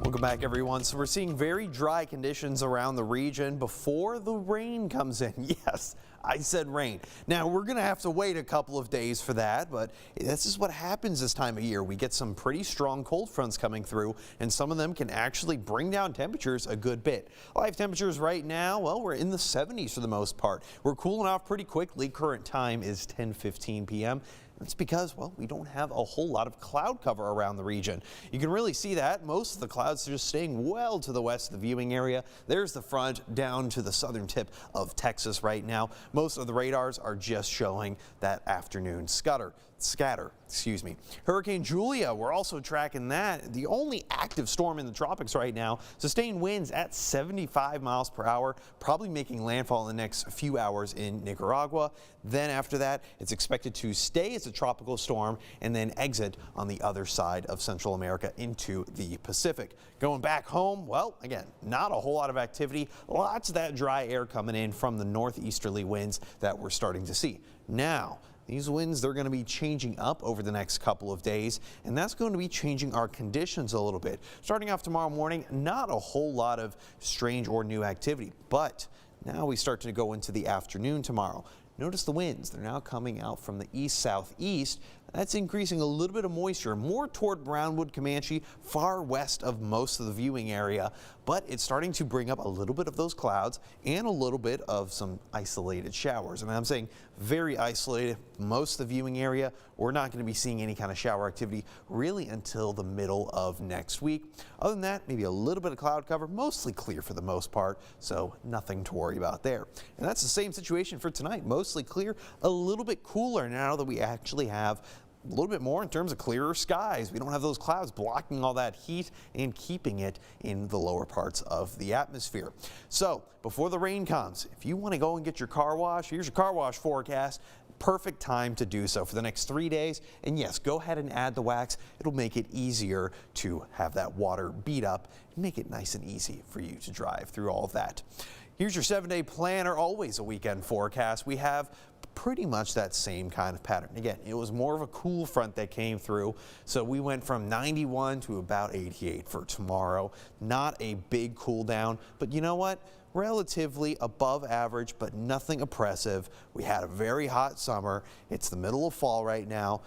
Welcome back, everyone. So we're seeing very dry conditions around the region before the rain comes in. Yes, I said rain. Now we're going to have to wait a couple of days for that, but this is what happens this time of year. We get some pretty strong cold fronts coming through, and some of them can actually bring down temperatures a good bit. Live temperatures right now, well, we're in the 70s for the most part. We're cooling off pretty quickly. Current time is 10:15 p.m. That's because, well, we don't have a whole lot of cloud cover around the region. You can really see that. Most of the clouds are just staying well to the west of the viewing area. There's the front down to the southern tip of Texas right now. Most of the radars are just showing that afternoon scatter. Hurricane Julia, we're also tracking that. The only active storm in the tropics right now. Sustained winds at 75 miles per hour, probably making landfall in the next few hours in Nicaragua. Then after that, it's expected to stay as a tropical storm and then exit on the other side of Central America into the Pacific. Going back home, well, again, not a whole lot of activity. Lots of that dry air coming in from the northeasterly winds that we're starting to see. Now, these winds, they're going to be changing up over the next couple of days, and that's going to be changing our conditions a little bit. Starting off tomorrow morning, not a whole lot of strange or new activity, but now we start to go into the afternoon tomorrow. Notice the winds. They're now coming out from the east-southeast. That's increasing a little bit of moisture, more toward Brownwood, Comanche, far west of most of the viewing area. But it's starting to bring up a little bit of those clouds and a little bit of some isolated showers. And I'm saying very isolated. Most of the viewing area, we're not going to be seeing any kind of shower activity really until the middle of next week. Other than that, maybe a little bit of cloud cover, mostly clear for the most part, so nothing to worry about there. And that's the same situation for tonight. Mostly clear, a little bit cooler now that we actually have a little bit more in terms of clearer skies. We don't have those clouds blocking all that heat and keeping it in the lower parts of the atmosphere. So before the rain comes, if you want to go and get your car wash, here's your car wash forecast. Perfect time to do so for the next 3 days. And yes, go ahead and add the wax. It'll make it easier to have that water beat up and make it nice and easy for you to drive through all of that. Here's your 7-day planner, always a weekend forecast. We have pretty much that same kind of pattern. Again, it was more of a cool front that came through, so we went from 91 to about 88 for tomorrow. Not a big cool down, but you know what? Relatively above average, but nothing oppressive. We had a very hot summer. It's the middle of fall right now.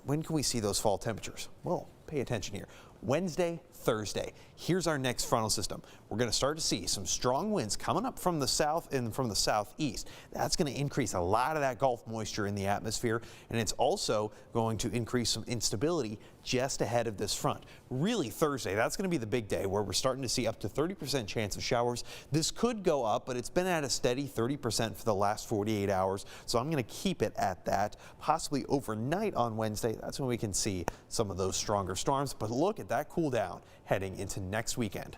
When can we see those fall temperatures? Well, pay attention here. Wednesday, Thursday. Here's our next frontal system. We're going to start to see some strong winds coming up from the south and from the southeast. That's going to increase a lot of that Gulf moisture in the atmosphere, and it's also going to increase some instability just ahead of this front. Really, Thursday, that's going to be the big day where we're starting to see up to 30% chance of showers. This could go up, but it's been at a steady 30% for the last 48 hours, so I'm going to keep it at that. Possibly overnight on Wednesday, that's when we can see some of those stronger storms, but look at that cool down heading into next weekend.